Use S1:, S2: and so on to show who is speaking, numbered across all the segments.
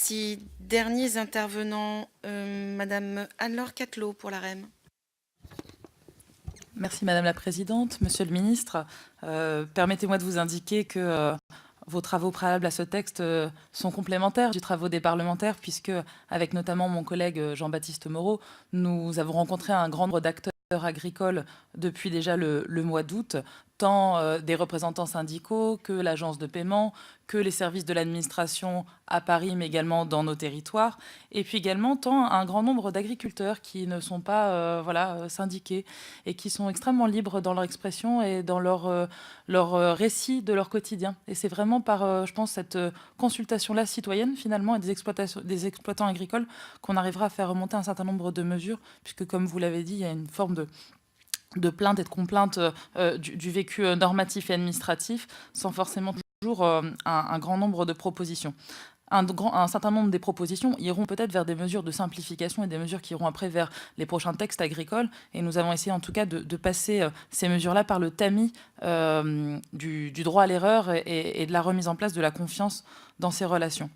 S1: Merci. Derniers intervenants, Madame Anne-Laure Cattelot pour la REM.
S2: Merci Madame la Présidente. Monsieur le Ministre, permettez-moi de vous indiquer que vos travaux préalables à ce texte sont complémentaires du travaux des parlementaires, puisque, avec notamment mon collègue Jean-Baptiste Moreau, nous avons rencontré un grand nombre d'acteurs agricoles depuis déjà le mois d'août, tant des représentants syndicaux que l'agence de paiement, que les services de l'administration à Paris, mais également dans nos territoires, et puis également tant un grand nombre d'agriculteurs qui ne sont pas syndiqués et qui sont extrêmement libres dans leur expression et dans leur récit de leur quotidien. Et c'est vraiment par, je pense, cette consultation-là citoyenne, finalement, et des exploitants agricoles qu'on arrivera à faire remonter un certain nombre de mesures, puisque, comme vous l'avez dit, il y a une forme de plainte et de complainte du vécu normatif et administratif, sans forcément toujours un grand nombre de propositions. Un certain nombre des propositions iront peut-être vers des mesures de simplification et des mesures qui iront après vers les prochains textes agricoles. Et nous avons essayé en tout cas de passer ces mesures-là par le tamis du droit à l'erreur et de la remise en place de la confiance dans ces relations.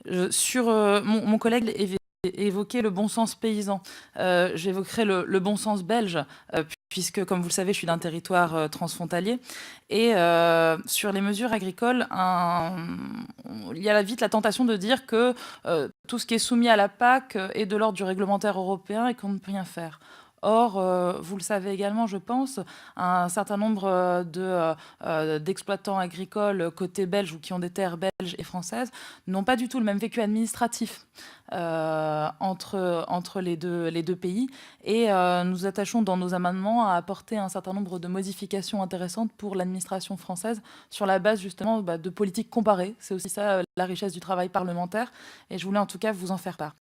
S2: Mon collègue évoquait le bon sens paysan. J'évoquerai le bon sens belge, puisque, comme vous le savez, je suis d'un territoire transfrontalier. Et sur les mesures agricoles, il y a vite la tentation de dire que tout ce qui est soumis à la PAC est de l'ordre du réglementaire européen et qu'on ne peut rien faire. Or, vous le savez également, je pense, un certain nombre d'exploitants agricoles côté belge ou qui ont des terres belges et françaises n'ont pas du tout le même vécu administratif entre les deux pays. Et nous attachons dans nos amendements à apporter un certain nombre de modifications intéressantes pour l'administration française sur la base justement de politiques comparées. C'est aussi ça la richesse du travail parlementaire. Et je voulais en tout cas vous en faire part.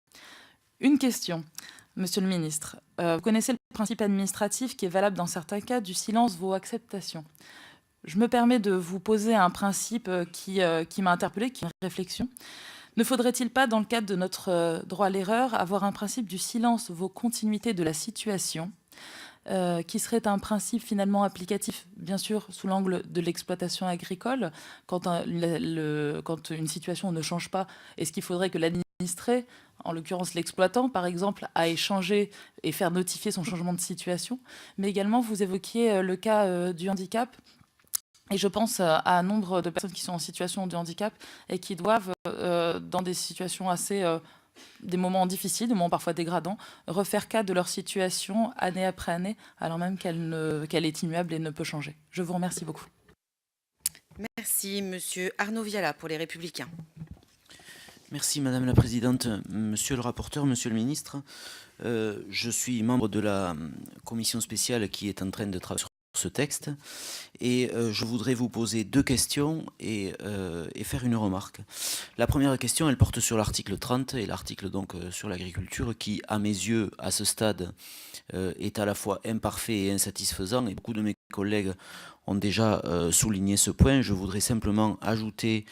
S2: Une question. Monsieur le ministre, vous connaissez le principe administratif qui est valable dans certains cas, du silence vaut acceptation. Je me permets de vous poser un principe qui m'a interpellée, qui est une réflexion. Ne faudrait-il pas, dans le cadre de notre droit à l'erreur, avoir un principe du silence vaut continuité de la situation, qui serait un principe finalement applicatif, bien sûr, sous l'angle de l'exploitation agricole, quand une situation ne change pas, est-ce qu'il faudrait que l'administré, en l'occurrence l'exploitant par exemple, à échanger et faire notifier son changement de situation. Mais également, vous évoquiez le cas du handicap. Et je pense à un nombre de personnes qui sont en situation de handicap et qui doivent, dans des situations des moments difficiles, des moments parfois dégradants, refaire cas de leur situation année après année, alors même qu'elle est immuable et ne peut changer. Je vous remercie beaucoup.
S1: Merci, Monsieur Arnaud Viala pour les Républicains.
S3: Merci Madame la Présidente, Monsieur le rapporteur, Monsieur le Ministre. Je suis membre de la commission spéciale qui est en train de travailler sur ce texte et je voudrais vous poser deux questions et faire une remarque. La première question, elle porte sur l'article 30 et l'article donc sur l'agriculture qui, à mes yeux, à ce stade, est à la fois imparfait et insatisfaisant, et beaucoup de mes collègues ont déjà souligné ce point. Je voudrais simplement ajouter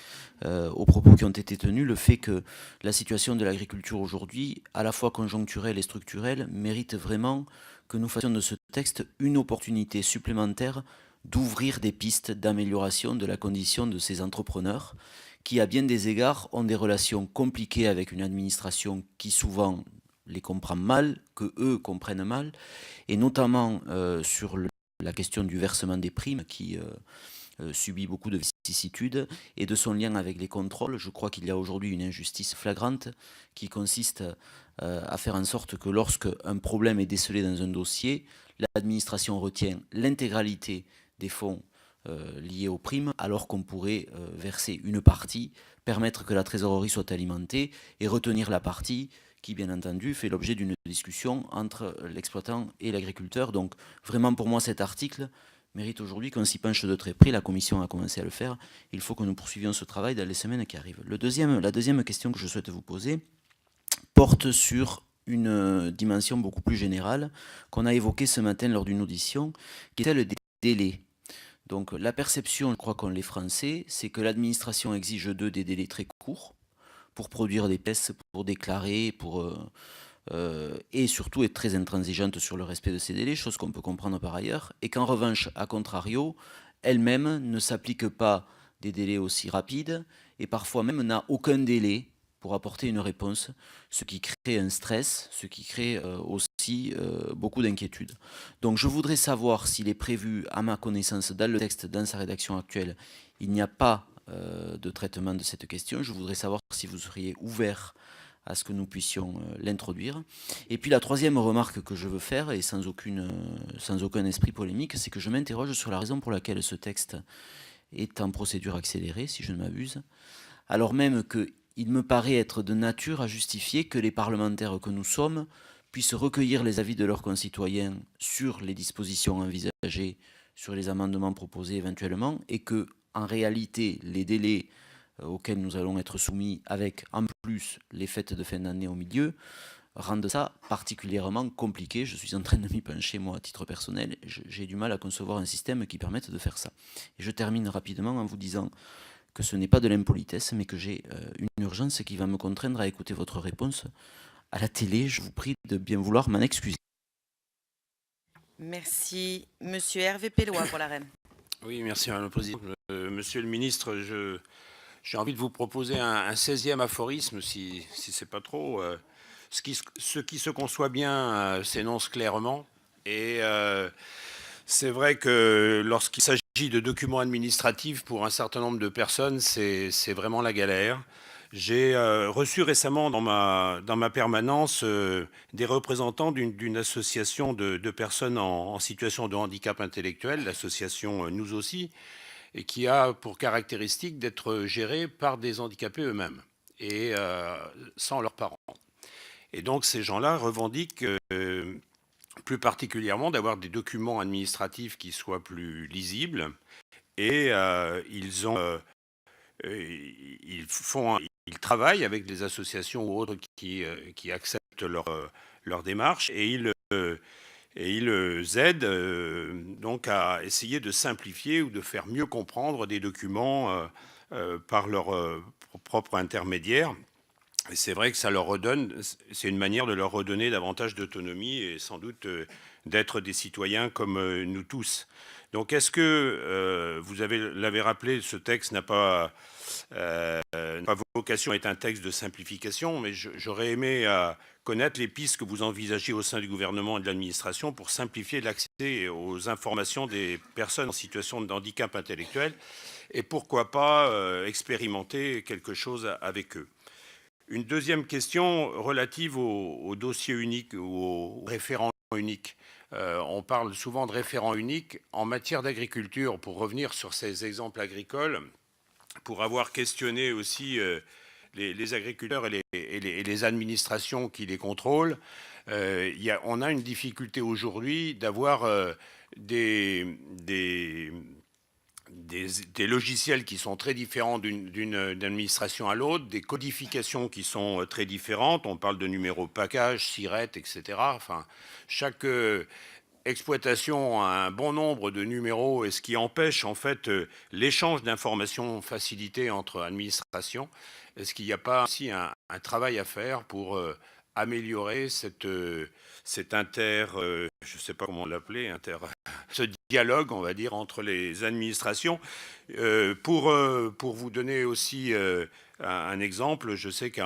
S3: aux propos qui ont été tenus le fait que la situation de l'agriculture aujourd'hui, à la fois conjoncturelle et structurelle, mérite vraiment que nous fassions de ce texte une opportunité supplémentaire d'ouvrir des pistes d'amélioration de la condition de ces entrepreneurs qui, à bien des égards, ont des relations compliquées avec une administration qui souvent les comprend mal, que eux comprennent mal, et notamment sur la question du versement des primes qui subit beaucoup de vicissitudes et de son lien avec les contrôles. Je crois qu'il y a aujourd'hui une injustice flagrante qui consiste à faire en sorte que lorsque un problème est décelé dans un dossier, l'administration retient l'intégralité des fonds liés aux primes, alors qu'on pourrait verser une partie, permettre que la trésorerie soit alimentée et retenir la partie qui, bien entendu, fait l'objet d'une discussion entre l'exploitant et l'agriculteur. Donc, vraiment, pour moi, cet article mérite aujourd'hui qu'on s'y penche de très près. La Commission a commencé à le faire. Il faut que nous poursuivions ce travail dans les semaines qui arrivent. La deuxième question que je souhaite vous poser porte sur une dimension beaucoup plus générale qu'on a évoquée ce matin lors d'une audition, qui est celle des délais. Donc, la perception, je crois qu'on les Français, c'est que l'administration exige d'eux des délais très courts pour produire des pièces, pour déclarer, et surtout être très intransigeante sur le respect de ces délais, chose qu'on peut comprendre par ailleurs, et qu'en revanche, à contrario, elle-même ne s'applique pas des délais aussi rapides, et parfois même n'a aucun délai pour apporter une réponse, ce qui crée un stress, ce qui crée aussi beaucoup d'inquiétudes. Donc je voudrais savoir s'il est prévu, à ma connaissance, dans le texte, dans sa rédaction actuelle, il n'y a pas de traitement de cette question. Je voudrais savoir si vous seriez ouvert à ce que nous puissions l'introduire. Et puis la troisième remarque que je veux faire, et sans aucun esprit polémique, c'est que je m'interroge sur la raison pour laquelle ce texte est en procédure accélérée, si je ne m'abuse, alors même qu'il me paraît être de nature à justifier que les parlementaires que nous sommes puissent recueillir les avis de leurs concitoyens sur les dispositions envisagées, sur les amendements proposés éventuellement, et que, en réalité, les délais auxquels nous allons être soumis, avec en plus les fêtes de fin d'année au milieu, rendent ça particulièrement compliqué. Je suis en train de m'y pencher, moi, à titre personnel. J'ai du mal à concevoir un système qui permette de faire ça. Et je termine rapidement en vous disant que ce n'est pas de l'impolitesse, mais que j'ai une urgence qui va me contraindre à écouter votre réponse à la télé. Je vous prie de bien vouloir m'en excuser.
S1: Merci. Monsieur Hervé Pellois pour la REM.
S4: Oui, merci Madame la Présidente. Monsieur le Ministre, j'ai envie de vous proposer un 16e aphorisme, si c'est pas trop. Ce qui se conçoit bien s'énonce clairement. Et c'est vrai que lorsqu'il s'agit de documents administratifs, pour un certain nombre de personnes, c'est vraiment la galère. J'ai reçu récemment dans ma permanence des représentants d'une association de personnes en situation de handicap intellectuel, l'association Nous aussi, et qui a pour caractéristique d'être gérée par des handicapés eux-mêmes et sans leurs parents. Et donc ces gens-là revendiquent plus particulièrement d'avoir des documents administratifs qui soient plus lisibles, et ils travaillent avec des associations ou autres qui acceptent leur démarche, et ils aident donc à essayer de simplifier ou de faire mieux comprendre des documents par leur propre intermédiaire. Et c'est vrai que ça leur redonne, c'est une manière de leur redonner davantage d'autonomie et sans doute d'être des citoyens comme nous tous. Donc est-ce que, vous l'avez rappelé, ce texte n'a pas vocation à être un texte de simplification, mais j'aurais aimé connaître les pistes que vous envisagez au sein du gouvernement et de l'administration pour simplifier l'accès aux informations des personnes en situation de handicap intellectuel, et pourquoi pas expérimenter quelque chose avec eux. Une deuxième question relative au dossier unique ou au référent unique. On parle souvent de référent unique en matière d'agriculture. Pour revenir sur ces exemples agricoles, pour avoir questionné aussi les agriculteurs et les administrations qui les contrôlent, on a une difficulté aujourd'hui d'avoir des logiciels qui sont très différents d'une administration à l'autre, des codifications qui sont très différentes. On parle de numéros package, SIRET, etc. Enfin, chaque exploitation a un bon nombre de numéros, et ce qui empêche en fait l'échange d'informations facilité entre administrations. Est-ce qu'il n'y a pas aussi un travail à faire pour améliorer cet je ne sais pas comment l'appeler, ce dialogue, on va dire, entre les administrations. Pour vous donner aussi un exemple, je sais que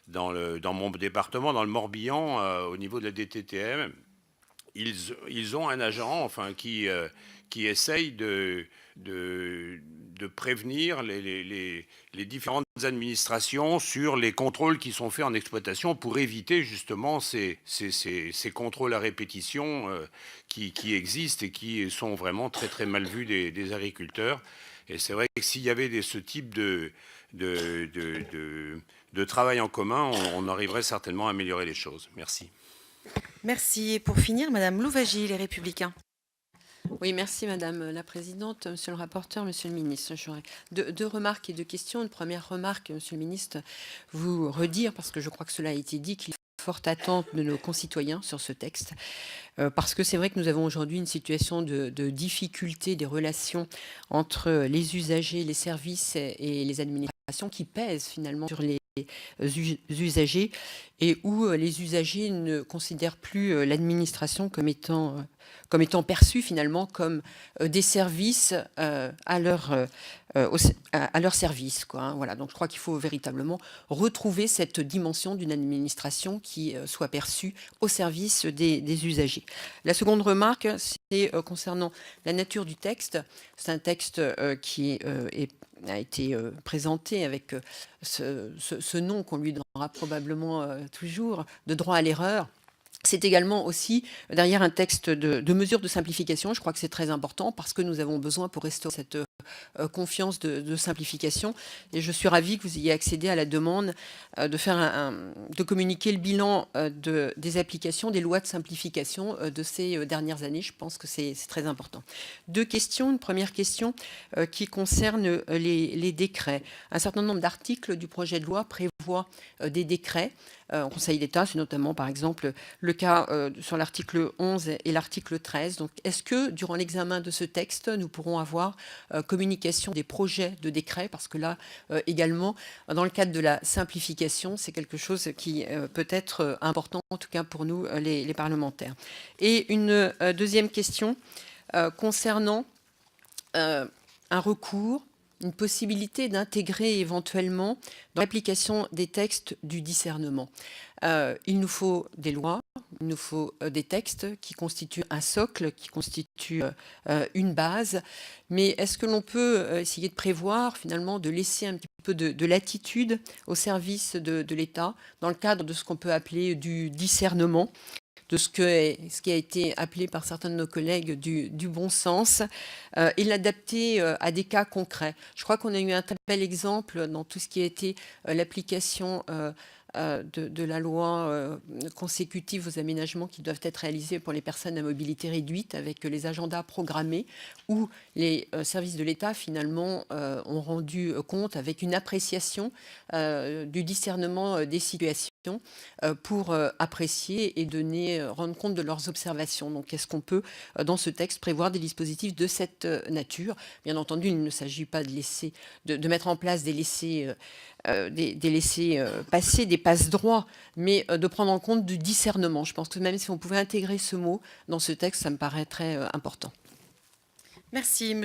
S4: dans mon département, dans le Morbihan, au niveau de la DTTM, ils ont un agent, enfin, qui essaye de prévenir les différentes administrations sur les contrôles qui sont faits en exploitation pour éviter justement ces contrôles à répétition qui existent et qui sont vraiment très très mal vus des agriculteurs. Et c'est vrai que s'il y avait ce type de travail en commun, on arriverait certainement à améliorer les choses. Merci.
S1: Merci. Et pour finir, Madame Louwagie, Les Républicains.
S5: Oui, merci Madame la Présidente, Monsieur le rapporteur, Monsieur le Ministre. J'aurais deux remarques et deux questions. Une première remarque, Monsieur le Ministre, vous redire, parce que je crois que cela a été dit, qu'il y a forte attente de nos concitoyens sur ce texte, parce que c'est vrai que nous avons aujourd'hui une situation de difficulté des relations entre les usagers, les services et les administrations qui pèsent finalement sur les usagers et où les usagers ne considèrent plus l'administration comme étant perçue finalement comme des services à leur service, quoi, hein. Voilà, donc je crois qu'il faut véritablement retrouver cette dimension d'une administration qui soit perçue au service des usagers. La seconde remarque, c'est concernant la nature du texte. C'est un texte qui a été présenté avec ce nom qu'on lui donnera probablement toujours, de droit à l'erreur. C'est également aussi derrière un texte de mesures de simplification. Je crois que c'est très important parce que nous avons besoin pour restaurer cette confiance de simplification. Et je suis ravie que vous ayez accédé à la demande de communiquer le bilan des applications des lois de simplification de ces dernières années. Je pense que c'est très important. Deux questions. Une première question qui concerne les décrets. Un certain nombre d'articles du projet de loi prévoient des décrets en Conseil d'État. C'est notamment, par exemple, le cas sur l'article 11 et l'article 13. Donc, est-ce que, durant l'examen de ce texte, nous pourrons avoir communication des projets de décret? Parce que là, également, dans le cadre de la simplification, c'est quelque chose qui peut être important, en tout cas pour nous, les parlementaires. Et une deuxième question concernant un recours, une possibilité d'intégrer éventuellement dans l'application des textes du discernement. Il nous faut des lois, il nous faut des textes qui constituent un socle, qui constituent une base, mais est-ce que l'on peut essayer de prévoir finalement de laisser un petit peu de latitude au service de l'État dans le cadre de ce qu'on peut appeler du discernement, de ce qui a été appelé par certains de nos collègues du bon sens, et l'adapter à des cas concrets. Je crois qu'on a eu un très bel exemple dans tout ce qui a été l'application de la loi consécutive aux aménagements qui doivent être réalisés pour les personnes à mobilité réduite, avec les agendas programmés, où les services de l'État, finalement, ont rendu compte avec une appréciation du discernement des situations pour apprécier et rendre compte de leurs observations. Donc, est-ce qu'on peut, dans ce texte, prévoir des dispositifs de cette nature? Bien entendu, il ne s'agit pas de mettre en place des laissés-passer, des passe-droits, mais de prendre en compte du discernement. Je pense que même si on pouvait intégrer ce mot dans ce texte, ça me paraît très important.
S1: Merci.